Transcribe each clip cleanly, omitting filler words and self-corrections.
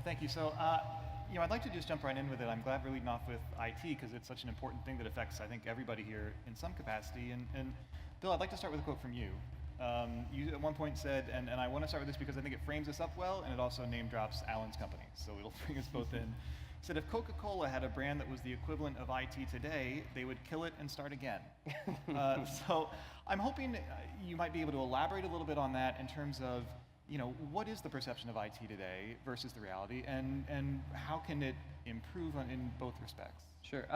Thank you. So, I'd like to just jump right in with it. I'm glad we're leading off with IT because it's such an important thing that affects, I think, everybody here in some capacity. And Bill, I'd like to start with a quote from you. You at one point said, and I want to start with this because I think it frames us up well, and it also name drops Alan's company, so it'll bring us both in. Said if Coca-Cola had a brand that was the equivalent of IT today, they would kill it and start again. So I'm hoping you might be able to elaborate a little bit on that in terms of, what is the perception of IT today versus the reality, and how can it improve in both respects? Sure.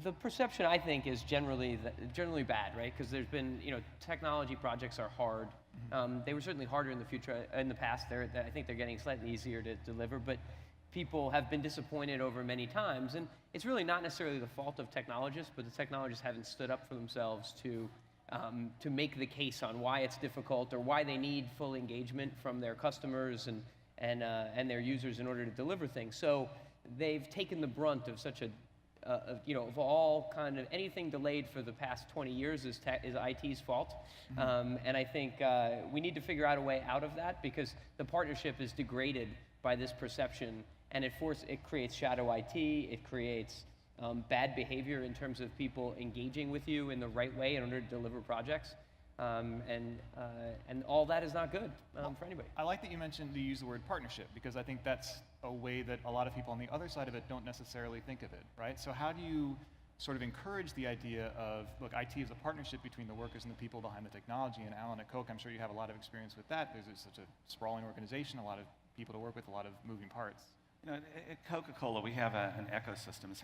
The perception, I think, is generally bad, right? Because there's been, technology projects are hard. They were certainly harder in the past. I think they're getting slightly easier to deliver, but people have been disappointed over many times, and it's really not necessarily the fault of technologists, but the technologists haven't stood up for themselves to make the case on why it's difficult or why they need full engagement from their customers and their users in order to deliver things. So they've taken the brunt of such of all kind of anything delayed for the past 20 years is IT's fault. And I think we need to figure out a way out of that because the partnership is degraded by this perception, and it creates shadow IT, it creates bad behavior in terms of people engaging with you in the right way in order to deliver projects. And all that is not good for anybody. I like that you use the word partnership because I think that's a way that a lot of people on the other side of it don't necessarily think of it, right? So how do you sort of encourage the idea of, look, IT is a partnership between the workers and the people behind the technology, and Alan at Coke, I'm sure you have a lot of experience with that. There's such a sprawling organization, a lot of people to work with, a lot of moving parts. At Coca-Cola, we have an ecosystem is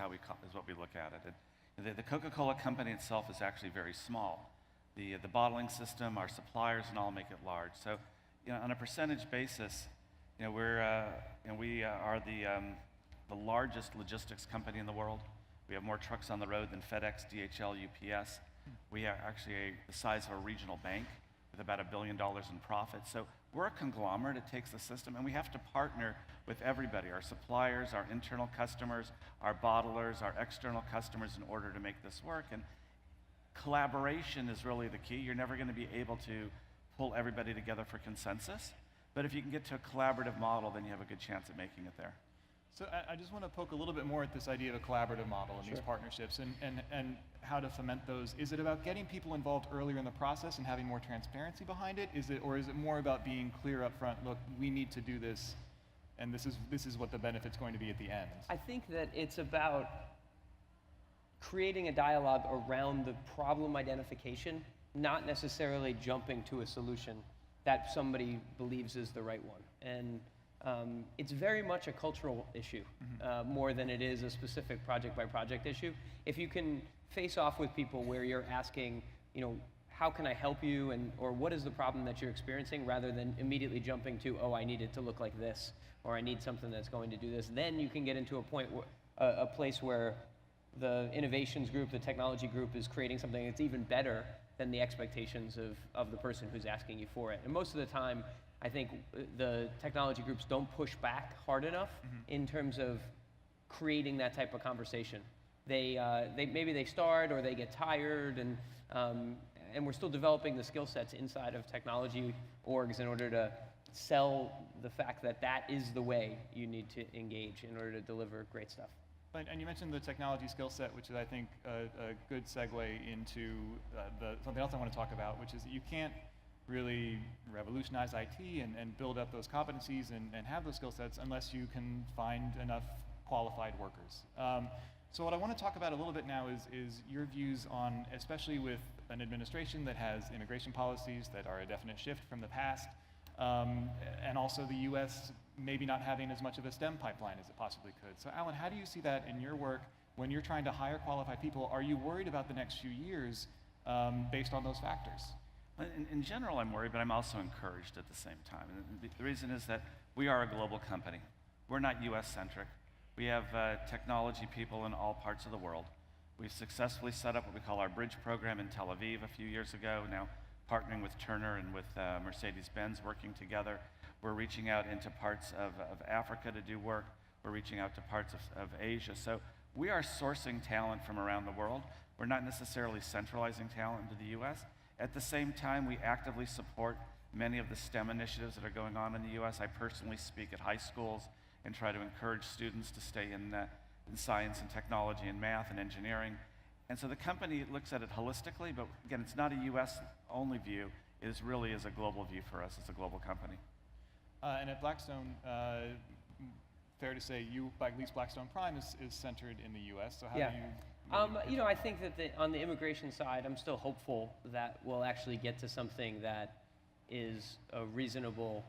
what we look at it. The Coca-Cola company itself is actually very small. The bottling system, our suppliers, and all make it large. So, on a percentage basis, we are the largest logistics company in the world. We have more trucks on the road than FedEx, DHL, UPS. We are actually the size of a regional bank with about $1 billion in profit. So we're a conglomerate. It takes the system, and we have to partner with everybody, our suppliers, our internal customers, our bottlers, our external customers in order to make this work. And collaboration is really the key. You're never going to be able to pull everybody together for consensus, but if you can get to a collaborative model, then you have a good chance at making it there. So I just want to poke a little bit more at this idea of a collaborative model and these partnerships and how to foment those. Is it about getting people involved earlier in the process and having more transparency behind it? Or is it more about being clear up front, look, we need to do this, and this is what the benefit's going to be at the end? I think that it's about creating a dialogue around the problem identification, not necessarily jumping to a solution that somebody believes is the right one. And it's very much a cultural issue, more than it is a specific project-by-project issue. If you can face off with people where you're asking, how can I help you, or what is the problem that you're experiencing, rather than immediately jumping to, oh, I need it to look like this, or I need something that's going to do this, then you can get into a place where the innovations group, the technology group, is creating something that's even better than the expectations of the person who's asking you for it. And most of the time, I think the technology groups don't push back hard enough in terms of creating that type of conversation. Maybe they start or they get tired, and we're still developing the skill sets inside of technology orgs in order to sell the fact that that is the way you need to engage in order to deliver great stuff. And you mentioned the technology skill set, which is, I think, a good segue into something else I want to talk about, which is that you can't really revolutionize IT and build up those competencies and have those skill sets unless you can find enough qualified workers. So what I want to talk about a little bit now is your views on, especially with an administration that has immigration policies that are a definite shift from the past, and also the US maybe not having as much of a STEM pipeline as it possibly could. So Alan, how do you see that in your work when you're trying to hire qualified people? Are you worried about the next few years based on those factors? In general, I'm worried, but I'm also encouraged at the same time. And the reason is that we are a global company. We're not US-centric. We have technology people in all parts of the world. We've successfully set up what we call our bridge program in Tel Aviv a few years ago, now partnering with Turner and with Mercedes-Benz, working together. We're reaching out into parts of Africa to do work. We're reaching out to parts of Asia. So we are sourcing talent from around the world. We're not necessarily centralizing talent into the US. At the same time, we actively support many of the STEM initiatives that are going on in the US. I personally speak at high schools and try to encourage students to stay in science and technology and math and engineering. And so the company looks at it holistically, but again, it's not a US only view. It really is a global view for us as a global company. And at Blackstone, fair to say, at least Blackstone Prime is centered in the U.S. So how do you? I think that on the immigration side, I'm still hopeful that we'll actually get to something that is a reasonable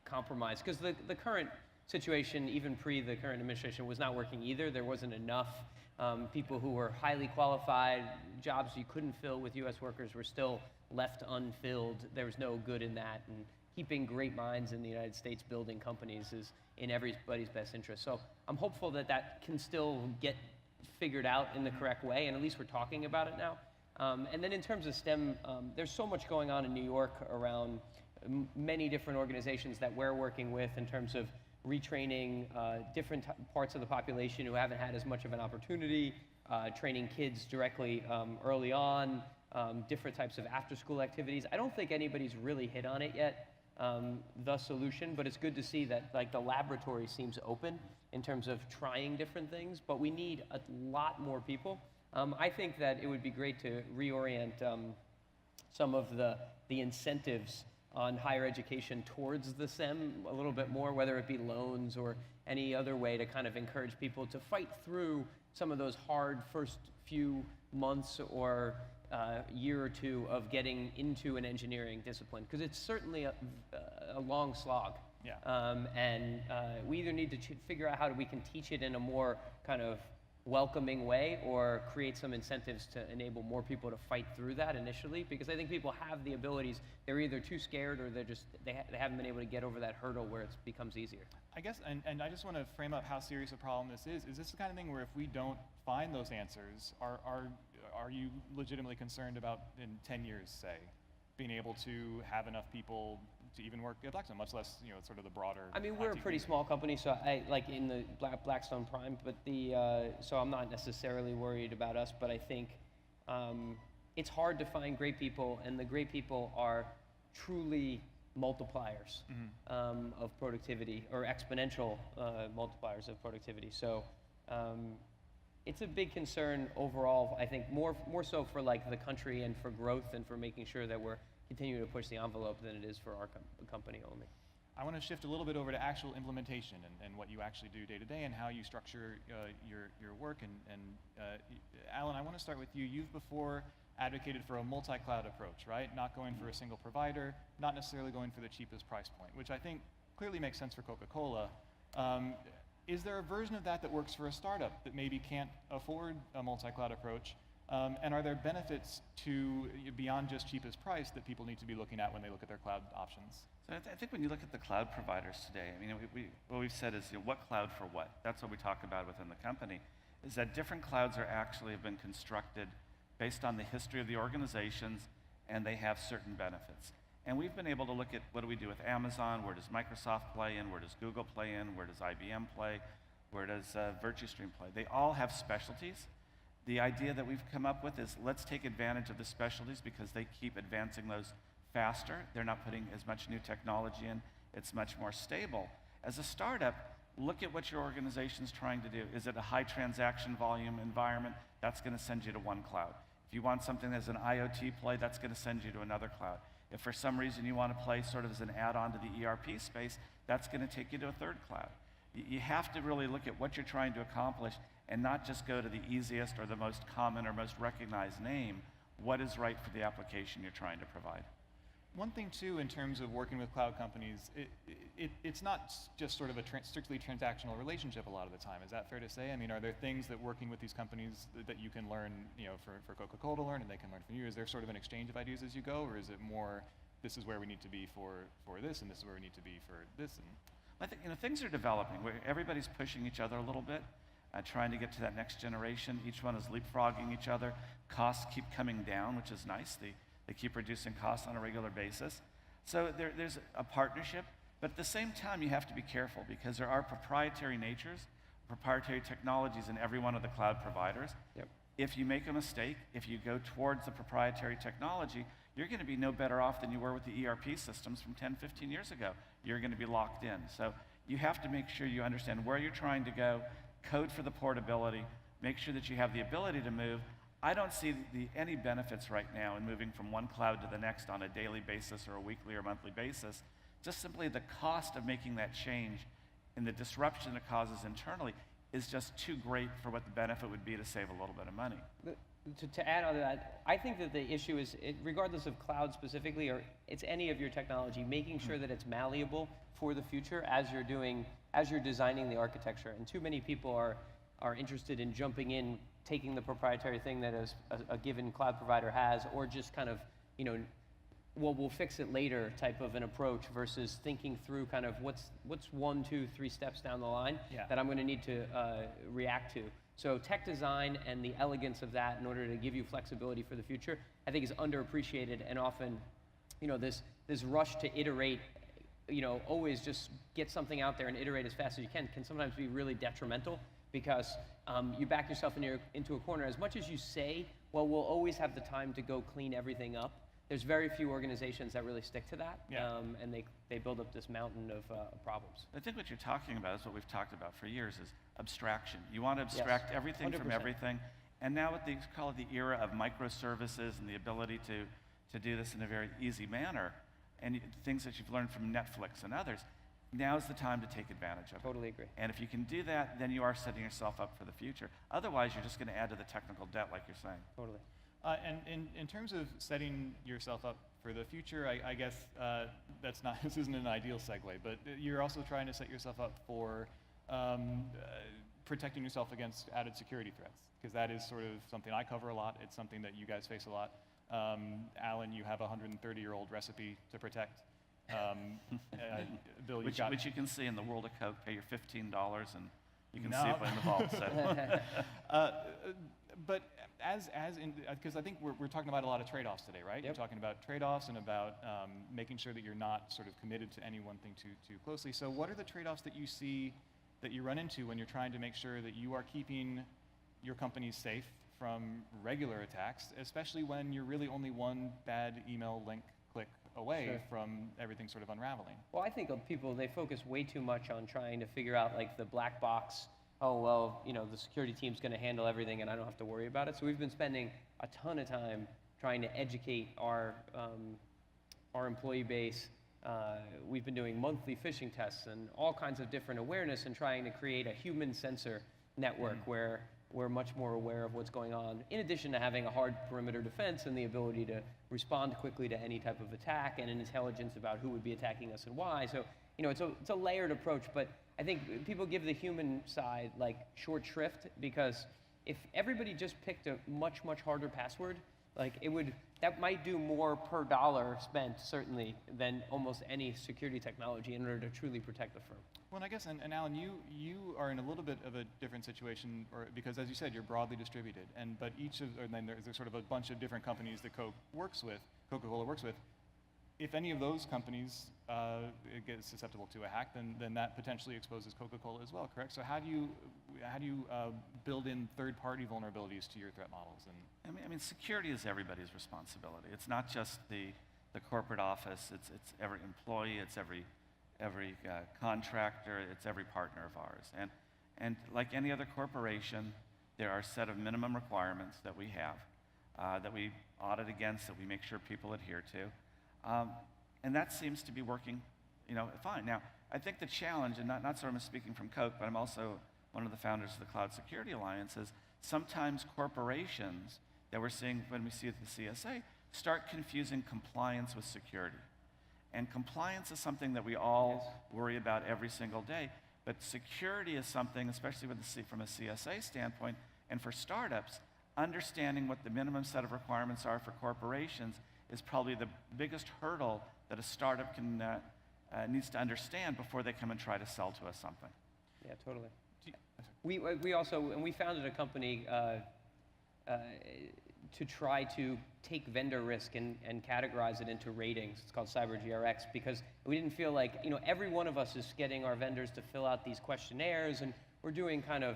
compromise. Because the current situation, even pre the current administration, was not working either. There wasn't enough people who were highly qualified. Jobs you couldn't fill with U.S. workers were still left unfilled. There was no good in that. And keeping great minds in the United States building companies is in everybody's best interest. So I'm hopeful that that can still get figured out in the correct way, and at least we're talking about it now. And then in terms of STEM, there's so much going on in New York around many different organizations that we're working with in terms of retraining different parts of the population who haven't had as much of an opportunity, training kids directly early on, different types of after-school activities. I don't think anybody's really hit on it yet, the solution, but it's good to see that the laboratory seems open in terms of trying different things, but we need a lot more people. I think that it would be great to reorient some of the incentives on higher education towards the STEM a little bit more, whether it be loans or any other way to kind of encourage people to fight through some of those hard first few months or year or two of getting into an engineering discipline, because it's certainly a long slog. Yeah. And we either need to figure out how we can teach it in a more kind of welcoming way, or create some incentives to enable more people to fight through that initially, because I think people have the abilities. They're either too scared or they haven't been able to get over that hurdle where it becomes easier. I guess, and I just want to frame up how serious a problem this is. Is this the kind of thing where if we don't find those answers, are you legitimately concerned about in 10 years, say, being able to have enough people to even work at Blackstone, much less sort of the broader? I mean, we're a pretty small company, so I like in the Blackstone Prime, but so I'm not necessarily worried about us. But I think it's hard to find great people, and the great people are truly multipliers of productivity, or exponential multipliers of productivity. So it's a big concern overall. I think more so for the country and for growth and for making sure that we're continuing to push the envelope than it is for our company only. I want to shift a little bit over to actual implementation and what you actually do day to day and how you structure your work. And Alan, I want to start with you. You've before advocated for a multi-cloud approach, right? Not going for a single provider, not necessarily going for the cheapest price point, which I think clearly makes sense for Coca-Cola. Is there a version of that works for a startup that maybe can't afford a multi-cloud approach? And are there benefits to beyond just cheapest price that people need to be looking at when they look at their cloud options? So I think when you look at the cloud providers today, I mean, what we've said is what cloud for what? That's what we talk about within the company, is that different clouds have been constructed based on the history of the organizations, and they have certain benefits. And we've been able to look at what do we do with Amazon, where does Microsoft play in, where does Google play in, where does IBM play, where does Virtustream play? They all have specialties. The idea that we've come up with is let's take advantage of the specialties because they keep advancing those faster. They're not putting as much new technology in. It's much more stable. As a startup, look at what your organization's trying to do. Is it a high transaction volume environment? That's going to send you to one cloud. If you want something as an IoT play, that's going to send you to another cloud. If for some reason you want to play sort of as an add-on to the ERP space, that's going to take you to a third cloud. You have to really look at what you're trying to accomplish and not just go to the easiest or the most common or most recognized name. What is right for the application you're trying to provide? One thing too, in terms of working with cloud companies, it's not just sort of a strictly transactional relationship a lot of the time. Is that fair to say? I mean, are there things that working with these companies that you can learn, for Coca-Cola to learn and they can learn from you? Is there sort of an exchange of ideas as you go, or is it more, this is where we need to be for this, and this is where we need to be for this? And I think things are developing. Everybody's pushing each other a little bit, trying to get to that next generation. Each one is leapfrogging each other. Costs keep coming down, which is nice. They keep reducing costs on a regular basis. So there's a partnership, but at the same time you have to be careful because there are proprietary natures, proprietary technologies in every one of the cloud providers. Yep. if you make a mistake, if you go towards the proprietary technology, you're going to be no better off than you were with the ERP systems from 10, 15 years ago. You're going to be locked in. So you have to make sure you understand where you're trying to go, code for the portability, make sure that you have the ability to move. I don't see any benefits right now in moving from one cloud to the next on a daily basis or a weekly or monthly basis. Just simply the cost of making that change and the disruption it causes internally is just too great for what the benefit would be to save a little bit of money. To add on to that, I think that the issue is, regardless of cloud specifically, or it's any of your technology, making sure that it's malleable for the future as you're designing the architecture. And too many people are interested in jumping in, taking the proprietary thing that a given cloud provider has, or just kind of, well, we'll fix it later type of an approach versus thinking through kind of what's 1, 2, 3 steps down the line that I'm going to need to react to. So tech design and the elegance of that in order to give you flexibility for the future, I think is underappreciated, and often, this rush to iterate, always just get something out there and iterate as fast as you can sometimes be really detrimental, because you back yourself into a corner. As much as you say, well, we'll always have the time to go clean everything up, there's very few organizations that really stick to that, and they build up this mountain of problems. I think what you're talking about is what we've talked about for years, is abstraction. You want to abstract everything 100%. from everything, and now what they call it the era of microservices and the ability to do this in a very easy manner, and things that you've learned from Netflix and others, now's the time to take advantage of it. Totally agree. And if you can do that, then you are setting yourself up for the future. Otherwise, you're just going to add to the technical debt, like you're saying. Totally. And in terms of setting yourself up for the future, I guess this isn't an ideal segue, but you're also trying to set yourself up for protecting yourself against added security threats, because that is sort of something I cover a lot. It's something that you guys face a lot. Alan, you have a 130-year-old recipe to protect. Bill, which you can see in the world of Coke. Pay your $15 and you can see it in the vault. So. But because I think we're talking about a lot of trade-offs today, right? Yep. You're talking about trade-offs and about making sure that you're not sort of committed to any one thing too closely. So what are the trade-offs that you see that you run into when you're trying to make sure that you are keeping your company safe from regular attacks, especially when you're really only one bad email link click away from everything sort of unraveling? Well, I think people, they focus way too much on trying to figure out like the black box. Oh, well, the security team's going to handle everything and I don't have to worry about it. So we've been spending a ton of time trying to educate our employee base. We've been doing monthly phishing tests and all kinds of different awareness and trying to create a human sensor network where we're much more aware of what's going on, in addition to having a hard perimeter defense and the ability to respond quickly to any type of attack and an intelligence about who would be attacking us and why. So, it's a layered approach, but I think people give the human side like short shrift, because if everybody just picked a much, much harder password, like that might do more per dollar spent, certainly, than almost any security technology in order to truly protect the firm. Well, and I guess, and Alan, you are in a little bit of a different situation, because as you said, you're broadly distributed, but then there's sort of a bunch of different companies that Coca-Cola works with. If any of those companies get susceptible to a hack, then that potentially exposes Coca-Cola as well, correct? So how do you build in third-party vulnerabilities to your threat models? And I mean, security is everybody's responsibility. It's not just the corporate office. It's every employee. It's every contractor. It's every partner of ours. And like any other corporation, there are a set of minimum requirements that we have, that we audit against, that we make sure people adhere to. And that seems to be working, fine. Now, I think the challenge, and not sort of speaking from Coke, but I'm also one of the founders of the Cloud Security Alliance, is sometimes corporations that we're seeing when we see at the CSA start confusing compliance with security. And compliance is something that we all worry about every single day, but security is something, especially from a CSA standpoint, and for startups, understanding what the minimum set of requirements are for corporations is probably the biggest hurdle that a startup needs to understand before they come and try to sell to us something. Yeah, totally. We also, and we founded a company to try to take vendor risk and categorize it into ratings. It's called CyberGRX, because we didn't feel like, every one of us is getting our vendors to fill out these questionnaires, and we're doing kind of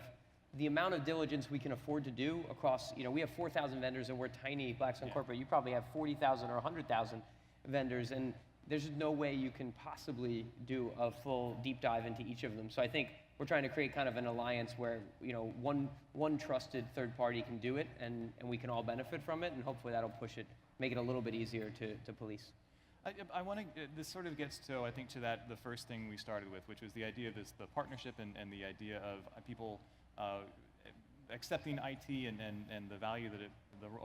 the amount of diligence we can afford to do across, we have 4,000 vendors and we're tiny, Blackstone Corporate. You probably have 40,000 or 100,000 vendors, and there's no way you can possibly do a full deep dive into each of them. So I think we're trying to create kind of an alliance where, one trusted third party can do it, and we can all benefit from it, and hopefully that'll make it a little bit easier to police. I want to, this sort of gets to, I think, to the first thing we started with, which was the idea of the partnership and the idea of people accepting IT and the value that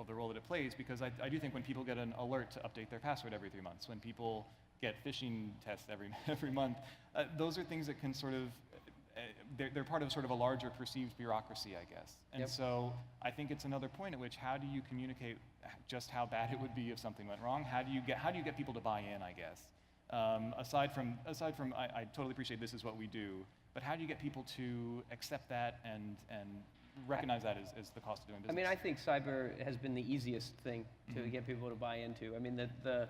the role that it plays, because I do think when people get an alert to update their password every 3 months, when people get phishing tests every month, those are things that can sort of, they're part of sort of a larger perceived bureaucracy, I guess. And so I think it's another point at which, how do you communicate just how bad it would be if something went wrong? How do you get people to buy in, I guess? Aside from I totally appreciate this is what we do, but how do you get people to accept that and recognize that as the cost of doing business? I mean, I think cyber has been the easiest thing to get people to buy into. I mean, the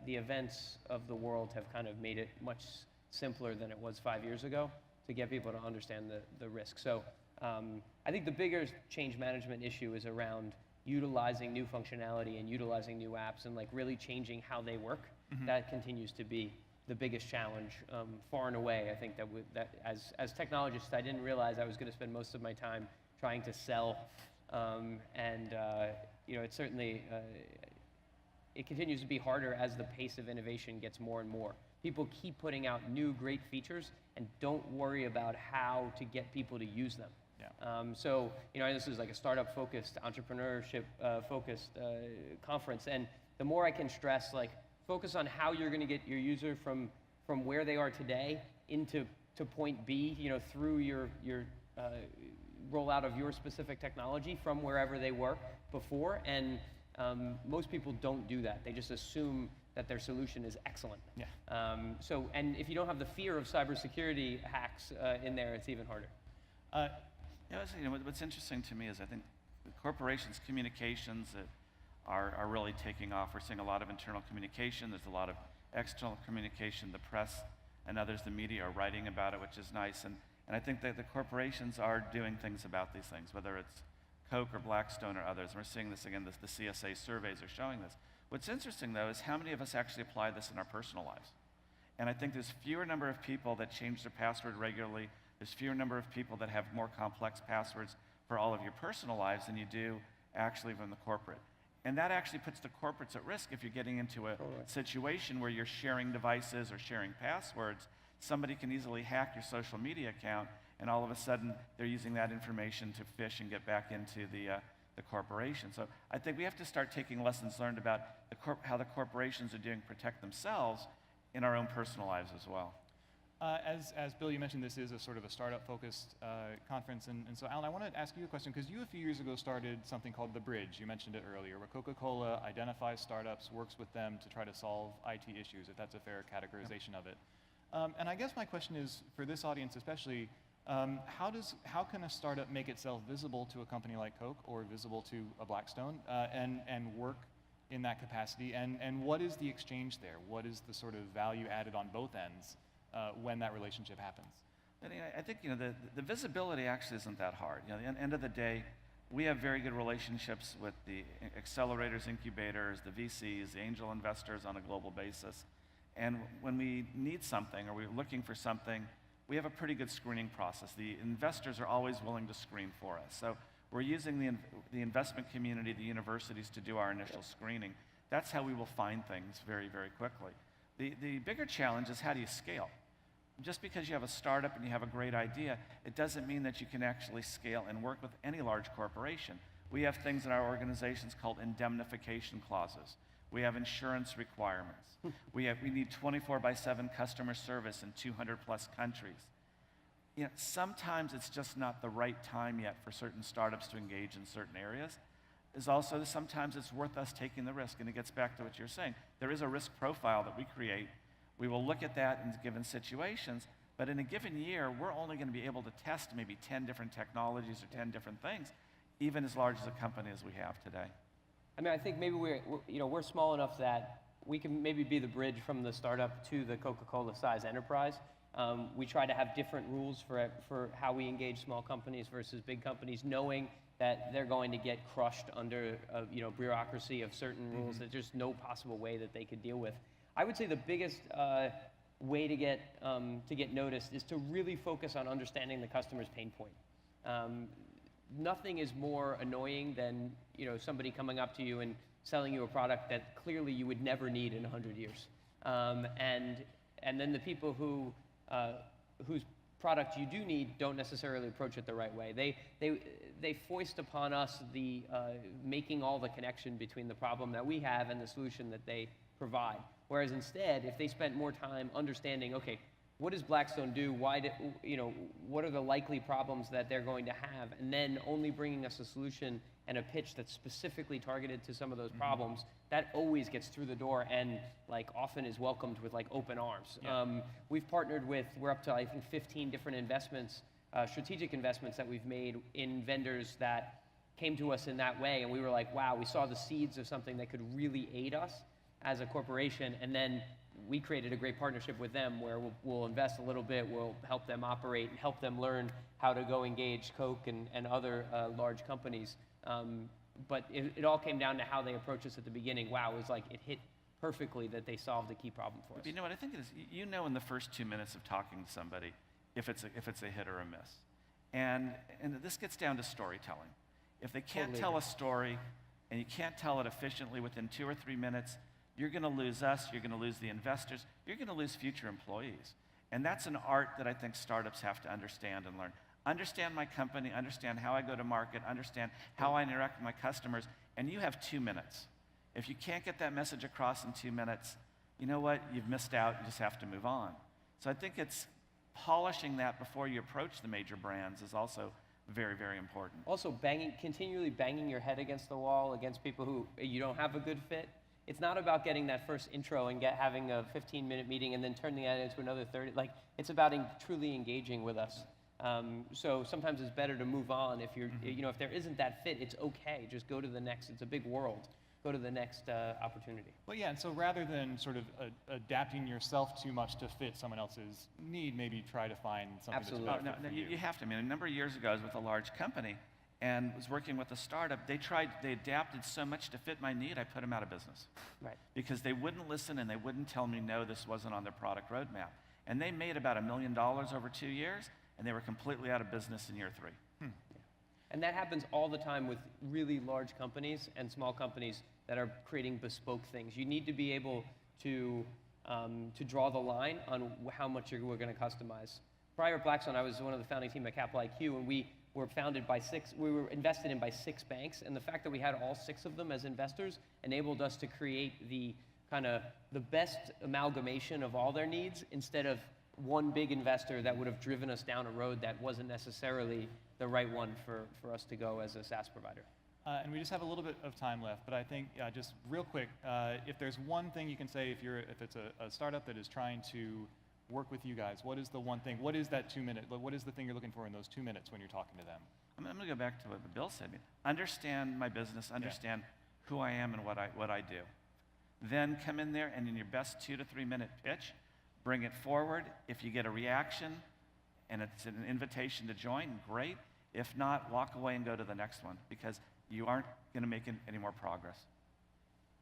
events of the world have kind of made it much simpler than it was 5 years ago to get people to understand the risk. So I think the bigger change management issue is around utilizing new functionality and utilizing new apps and like really changing how they work. That continues to be the biggest challenge, far and away. I think that as technologists, I didn't realize I was going to spend most of my time trying to sell, it certainly it continues to be harder as the pace of innovation gets more and more. People keep putting out new great features and don't worry about how to get people to use them. So this is like a startup-focused, entrepreneurship-focused conference, and the more I can stress, like, focus on how you're going to get your user from where they are today to point B, through your rollout of your specific technology from wherever they were before. And most people don't do that. They just assume that their solution is excellent. And if you don't have the fear of cybersecurity hacks in there, it's even harder. What's interesting to me is I think the corporations' communications that are really taking off. We're seeing a lot of internal communication. There's a lot of external communication. The press and others, the media, are writing about it, which is nice. And I think that the corporations are doing things about these things, whether it's Coke or Blackstone or others. And we're seeing this again, the CSA surveys are showing this. What's interesting, though, is how many of us actually apply this in our personal lives. And I think there's fewer number of people that change their password regularly. There's fewer number of people that have more complex passwords for all of your personal lives than you do actually from the corporate. And that actually puts the corporates at risk if you're getting into a situation where you're sharing devices or sharing passwords. Somebody can easily hack your social media account, and all of a sudden they're using that information to phish and get back into the corporation. So I think we have to start taking lessons learned about how the corporations are doing protect themselves in our own personal lives as well. As Bill, you mentioned, this is a sort of a startup-focused conference, and so Alan, I want to ask you a question, because you a few years ago started something called The Bridge. You mentioned it earlier, where Coca-Cola identifies startups, works with them to try to solve IT issues, if that's a fair categorization of it. And I guess my question is, for this audience especially, how can a startup make itself visible to a company like Coke or visible to a Blackstone and work in that capacity? And what is the exchange there? What is the sort of value added on both ends when that relationship happens? I think the visibility actually isn't that hard. At the end of the day, we have very good relationships with the accelerators, incubators, the VCs, the angel investors on a global basis. And when we need something or we're looking for something, we have a pretty good screening process. The investors are always willing to screen for us. So we're using the investment community, the universities, to do our initial screening. That's how we will find things very, very quickly. The bigger challenge is, how do you scale? Just because you have a startup and you have a great idea, it doesn't mean that you can actually scale and work with any large corporation. We have things in our organizations called indemnification clauses. We have insurance requirements. We need 24/7 customer service in 200+ countries. Sometimes it's just not the right time yet for certain startups to engage in certain areas. Sometimes it's worth us taking the risk, and it gets back to what you're saying. There is a risk profile that we create. We will look at that in given situations, but in a given year, we're only going to be able to test maybe 10 different technologies or 10 different things, even as large as a company as we have today. I mean, I think maybe we're small enough that we can maybe be the bridge from the startup to the Coca-Cola size enterprise. We try to have different rules for how we engage small companies versus big companies, knowing that they're going to get crushed under bureaucracy of certain rules that there's no possible way that they could deal with. I would say the biggest way to get noticed is to really focus on understanding the customer's pain point. Nothing is more annoying than somebody coming up to you and selling you a product that clearly you would never need in 100 years. And then the people whose product you do need don't necessarily approach it the right way. They foist upon us the making all the connection between the problem that we have and the solution that they provide. Whereas instead, if they spent more time understanding, okay, what does Blackstone do? What are the likely problems that they're going to have? And then only bringing us a solution and a pitch that's specifically targeted to some of those problems, that always gets through the door and often is welcomed with open arms. Yeah. We've partnered with, we're up to I think 15 different investments, strategic investments that we've made in vendors that came to us in that way, and we were like, wow, we saw the seeds of something that could really aid us as a corporation, and then we created a great partnership with them where we'll invest a little bit, we'll help them operate and help them learn how to go engage Coke and other large companies. But it all came down to how they approached us at the beginning. Wow, it was it hit perfectly that they solved a key problem for us. But you know what I think it is? In the first 2 minutes of talking to somebody if it's a hit or a miss. And this gets down to storytelling. If they can't Totally tell agree. a story and you can't tell it efficiently within 2 or 3 minutes, you're going to lose us, you're going to lose the investors, you're going to lose future employees. And that's an art that I think startups have to understand and learn. Understand my company, understand how I go to market, understand how I interact with my customers, and you have 2 minutes. If you can't get that message across in 2 minutes, you know what? You've missed out, you just have to move on. So I think it's polishing that before you approach the major brands is also very, very important. Also, continually banging your head against the wall against people who you don't have a good fit. It's not about getting that first intro and having a 15-minute meeting and then turning that into another 30. It's about truly engaging with us. So sometimes it's better to move on. If if there isn't that fit, it's okay. Just go to the next. It's a big world. Go to the next opportunity. Well, yeah, and so rather than sort of adapting yourself too much to fit someone else's need, maybe try to find something Absolutely. that's No, better for you. you have to. I mean, a number of years ago, I was with a large company and was working with a startup. They adapted so much to fit my need, I put them out of business. Right. Because they wouldn't listen and they wouldn't tell me, no, this wasn't on their product roadmap. And they made about $1 million over 2 years, and they were completely out of business in year 3. And that happens all the time with really large companies and small companies that are creating bespoke things. You need to be able to draw the line on how much we're going to customize. Prior at Blackstone, I was one of the founding team at Capital IQ, and we were invested in by 6 banks, and the fact that we had all 6 of them as investors enabled us to create the best amalgamation of all their needs instead of one big investor that would have driven us down a road that wasn't necessarily the right one for us to go as a SaaS provider. And we just have a little bit of time left, but I think just real quick, if there's one thing you can say if it's a startup that is trying to work with you guys, what is the one thing? What is that 2 minute? What is the thing you're looking for in those 2 minutes when you're talking to them? I'm going to go back to what Bill said. I mean, understand my business, understand who I am and what I do. Then come in there and in your best 2 to 3 minute pitch, bring it forward. If you get a reaction and it's an invitation to join, great. If not, walk away and go to the next one because you aren't going to make any more progress.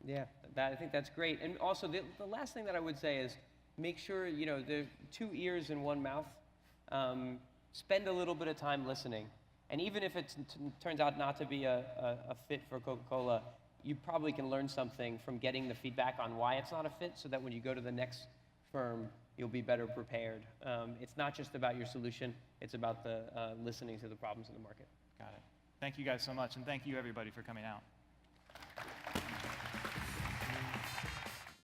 Yeah, I think that's great. And also, the last thing that I would say is make sure, there are 2 ears and 1 mouth. Spend a little bit of time listening. And even if it turns out not to be a fit for Coca-Cola, you probably can learn something from getting the feedback on why it's not a fit so that when you go to the next firm, you'll be better prepared. It's not just about your solution, it's about the listening to the problems in the market. Got it. Thank you guys so much, and thank you everybody for coming out.